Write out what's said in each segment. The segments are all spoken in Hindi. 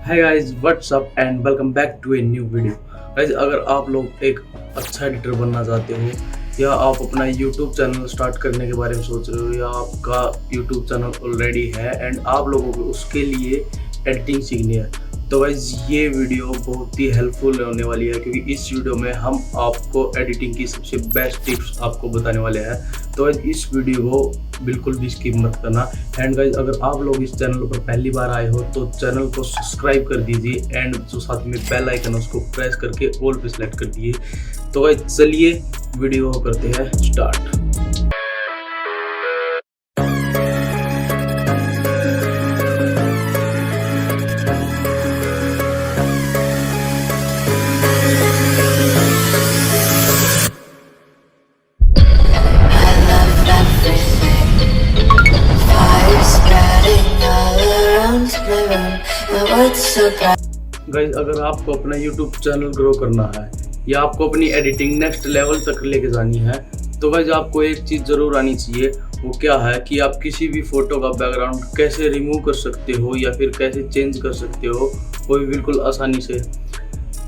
Hi guys, what's up and welcome back to a new video. Guys, अगर आप लोग एक अच्छा एडिटर बनना चाहते हो या आप अपना यूट्यूब चैनल स्टार्ट करने के बारे में सोच रहे हो या आपका यूट्यूब चैनल ऑलरेडी है एंड आप लोगों को उसके लिए एडिटिंग सीखनी है, तो गाइस ये वीडियो बहुत ही हेल्पफुल होने वाली है, क्योंकि इस वीडियो में हम आपको एडिटिंग की सबसे बेस्ट टिप्स आपको बताने वाले हैं। तो गाइस इस वीडियो को बिल्कुल भी स्किप मत करना। एंड गाइस, अगर आप लोग इस चैनल पर पहली बार आए हो तो चैनल को सब्सक्राइब कर दीजिए एंड जो साथ में बेल आइकन है उसको प्रेस करके ऑल पे सेलेक्ट कर दीजिए। तो गाइस चलिए वीडियो करते हैं स्टार्ट। गाइस, अगर आपको अपना YouTube चैनल ग्रो करना है या आपको अपनी एडिटिंग नेक्स्ट लेवल तक लेके जानी है, तो गाइस आपको एक चीज़ ज़रूर आनी चाहिए। वो क्या है कि आप किसी भी फ़ोटो का बैकग्राउंड कैसे रिमूव कर सकते हो या फिर कैसे चेंज कर सकते हो, वो भी बिल्कुल आसानी से।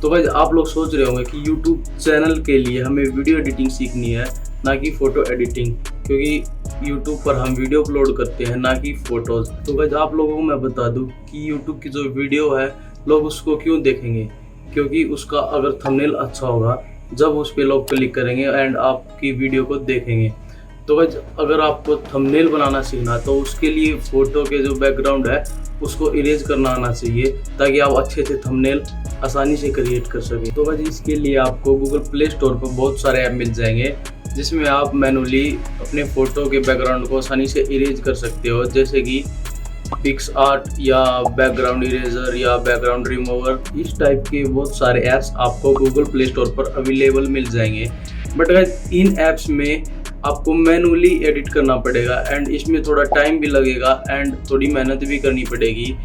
तो गाइस आप लोग सोच रहे होंगे कि YouTube चैनल के लिए हमें वीडियो एडिटिंग सीखनी है, ना कि फ़ोटो एडिटिंग, क्योंकि YouTube पर हम वीडियो अपलोड करते हैं ना कि फ़ोटोज़। तो गाइस आप लोगों को मैं बता दूं कि YouTube की जो वीडियो है लोग उसको क्यों देखेंगे, क्योंकि उसका अगर थंबनेल अच्छा होगा जब उस पर लोग क्लिक करेंगे एंड आपकी वीडियो को देखेंगे। तो गाइस अगर आपको थंबनेल बनाना सीखना है तो उसके लिए फ़ोटो के जो बैकग्राउंड है उसको इरेज करना आना चाहिए, ताकि आप अच्छे से थंबनेल आसानी से क्रिएट कर सकें। तो गाइस इसके लिए आपको गूगल प्ले स्टोर पर बहुत सारे ऐप मिल जाएंगे जिसमें आप मैनुअली अपने फ़ोटो के बैकग्राउंड को आसानी से इरेज कर सकते हो, जैसे कि पिक्सआर्ट या बैकग्राउंड इरेजर या बैकग्राउंड रिमूवर। इस टाइप के बहुत सारे ऐप्स आपको गूगल प्ले स्टोर पर अवेलेबल मिल जाएंगे। बट गाइस इन ऐप्स में आपको मैनुअली एडिट करना पड़ेगा एंड इसमें थोड़ा टाइम भी लगेगा एंड थोड़ी मेहनत भी करनी पड़ेगी।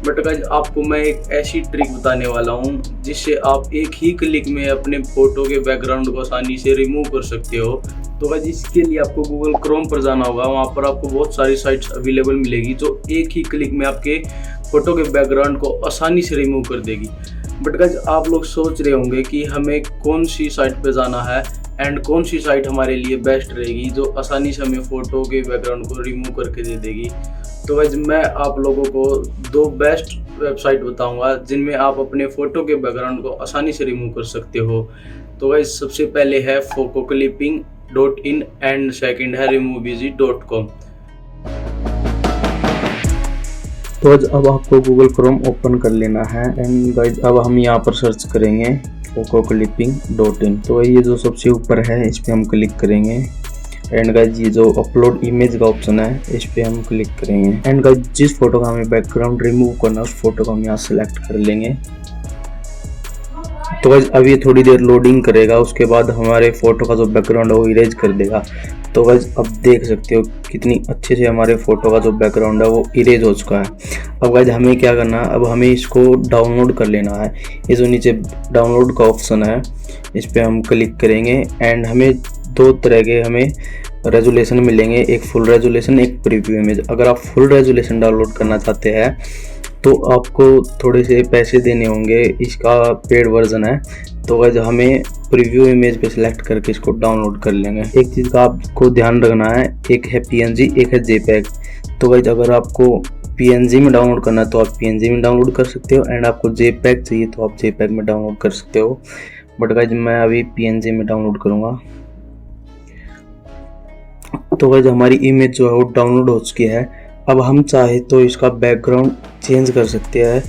बट गाइस आपको मैं एक ऐसी ट्रिक बताने वाला हूँ जिससे आप एक ही क्लिक में अपने फ़ोटो के बैकग्राउंड को आसानी से रिमूव कर सकते हो। तो गाइस इसके लिए आपको गूगल क्रोम पर जाना होगा, वहाँ पर आपको बहुत सारी साइट्स अवेलेबल मिलेगी जो एक ही क्लिक में आपके फ़ोटो के बैकग्राउंड को आसानी से रिमूव कर देगी। बट गाइस आप लोग सोच रहे होंगे कि हमें कौन सी साइट पे जाना है एंड कौन सी साइट हमारे लिए बेस्ट रहेगी जो आसानी से हमें फ़ोटो के बैकग्राउंड को रिमूव करके दे देगी। तो गाइस मैं आप लोगों को दो बेस्ट वेबसाइट बताऊंगा जिनमें आप अपने फ़ोटो के बैकग्राउंड को आसानी से रिमूव कर सकते हो। तो गाइस सबसे पहले है photoclipping.in एंड सेकंड है removeeasy.com। तो अब आपको गूगल क्रोम ओपन कर लेना है एंड गाइस अब हम यहाँ पर सर्च करेंगे photoclipping.in। तो ये जो सबसे ऊपर है इस पर हम क्लिक करेंगे एंड गाइस ये जो अपलोड इमेज का ऑप्शन है इस पे हम क्लिक करेंगे एंड गाइस जिस फोटो का हमें बैकग्राउंड रिमूव करना है उस फोटो को हम यहाँ सेलेक्ट कर लेंगे। तो गाइस अब ये थोड़ी देर लोडिंग करेगा, उसके बाद हमारे फोटो का जो बैकग्राउंड है वो इरेज कर देगा। तो गाइस अब देख सकते हो कितनी अच्छे से हमारे फोटो का जो बैकग्राउंड है वो इरेज हो चुका है। अब गाइस हमें क्या करना है, अब हमें इसको डाउनलोड कर लेना है। ये जो नीचे डाउनलोड का ऑप्शन है इस पर हम क्लिक करेंगे एंड हमें दो तरह के हमें रेजोल्यूशन मिलेंगे, एक फुल रेजोल्यूशन एक प्रीव्यू इमेज। अगर आप फुल रेजोल्यूशन डाउनलोड करना चाहते हैं तो आपको थोड़े से पैसे देने होंगे, इसका पेड वर्जन है। तो गाइस हमें प्रीव्यू इमेज पे सिलेक्ट करके इसको डाउनलोड कर लेंगे। एक चीज़ का आपको ध्यान रखना है, एक है PNG एक है JPEG। तो गाइस अगर आपको PNG में डाउनलोड करना है तो आप PNG में डाउनलोड कर सकते हो एंड आपको JPEG चाहिए तो आप JPEG में डाउनलोड कर सकते हो। बट गाइस मैं अभी PNG में डाउनलोड करूँगा। तो गाइस हमारी इमेज जो है वो डाउनलोड हो चुकी है। अब हम चाहे तो इसका बैकग्राउंड चेंज कर सकते हैं।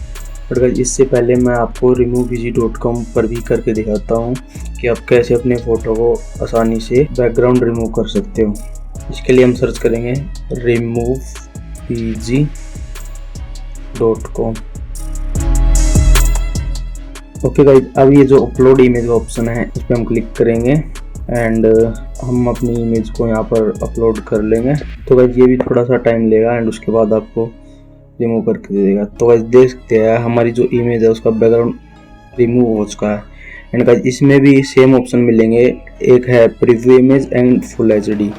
बट गाइस इससे पहले मैं आपको removeeasy.com पर भी करके दिखाता हूँ कि आप कैसे अपने फ़ोटो को आसानी से बैकग्राउंड रिमूव कर सकते हो। इसके लिए हम सर्च करेंगे removeeasy.com। ओके गाइस अब ये जो अपलोड इमेज का ऑप्शन है इस पर हम क्लिक करेंगे एंड हम अपनी इमेज को यहाँ पर अपलोड कर लेंगे। तो गाइस ये भी थोड़ा सा टाइम लेगा एंड उसके बाद आपको रिमूव करके दे देगा। तो गाइस देख सकते हैं हमारी जो इमेज है उसका बैकग्राउंड रिमूव हो चुका है एंड गाइस इसमें भी सेम ऑप्शन मिलेंगे, एक है preview image and full HD।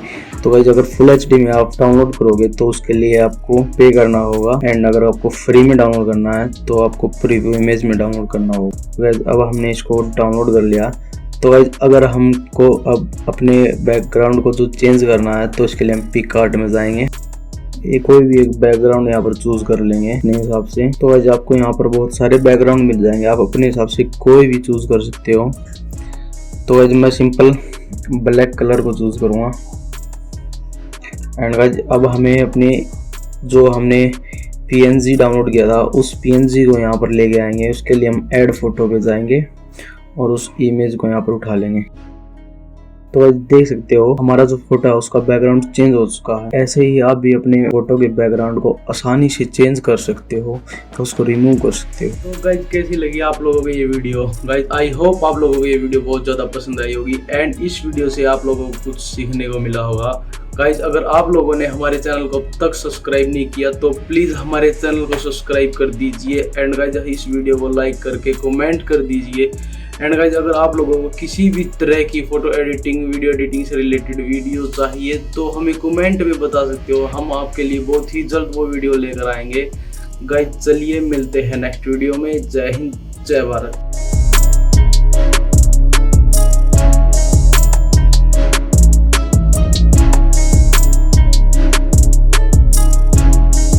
तो गाइज अगर फुल एचडी में आप डाउनलोड करोगे तो उसके लिए आपको पे करना होगा, एंड अगर आपको फ्री में डाउनलोड करना है तो आपको प्रीव्यू इमेज में डाउनलोड करना होगा। गाइज अब हमने इसको डाउनलोड कर लिया। तो गाइज अगर हमको अब अपने बैकग्राउंड को जो चेंज करना है तो इसके लिए हम पिक आर्ट में जाएंगे, ये कोई भी एक बैकग्राउंड यहाँ पर चूज कर लेंगे अपने हिसाब से। तो गाइज आपको यहाँ पर बहुत सारे बैकग्राउंड मिल जाएंगे, आप अपने हिसाब से कोई भी चूज कर सकते हो। तो गाइज मैं सिंपल ब्लैक कलर को चूज करूँगा। एंड गाइज अब हमें अपने जो हमने PNG डाउनलोड किया था उस PNG को यहाँ पर लेके आएंगे। उसके लिए हम ऐड फोटो पे जाएंगे और उस इमेज को यहाँ पर उठा लेंगे। तो गाइज देख सकते हो हमारा जो फोटो है उसका बैकग्राउंड चेंज हो चुका है। ऐसे ही आप भी अपने फोटो के बैकग्राउंड को आसानी से चेंज कर सकते हो, तो उसको रिमूव कर सकते हो। तो गाइज कैसी लगी आप लोगों को ये वीडियो? गाइज आई होप आप लोगों को ये वीडियो बहुत ज़्यादा पसंद आई होगी एंड इस वीडियो से आप लोगों को कुछ सीखने को मिला होगा। गाइज अगर आप लोगों ने हमारे चैनल को अब तक सब्सक्राइब नहीं किया तो प्लीज़ हमारे चैनल को सब्सक्राइब कर दीजिए एंड गाइज इस वीडियो को लाइक करके कमेंट कर दीजिए। एंड गाइज अगर आप लोगों को किसी भी तरह की फ़ोटो एडिटिंग, वीडियो एडिटिंग से रिलेटेड वीडियो चाहिए तो हमें कमेंट में बता सकते हो, हम आपके लिए बहुत ही जल्द वो वीडियो लेकर आएंगे। गाइज चलिए मिलते हैं नेक्स्ट वीडियो में। जय हिंद, जय भारत।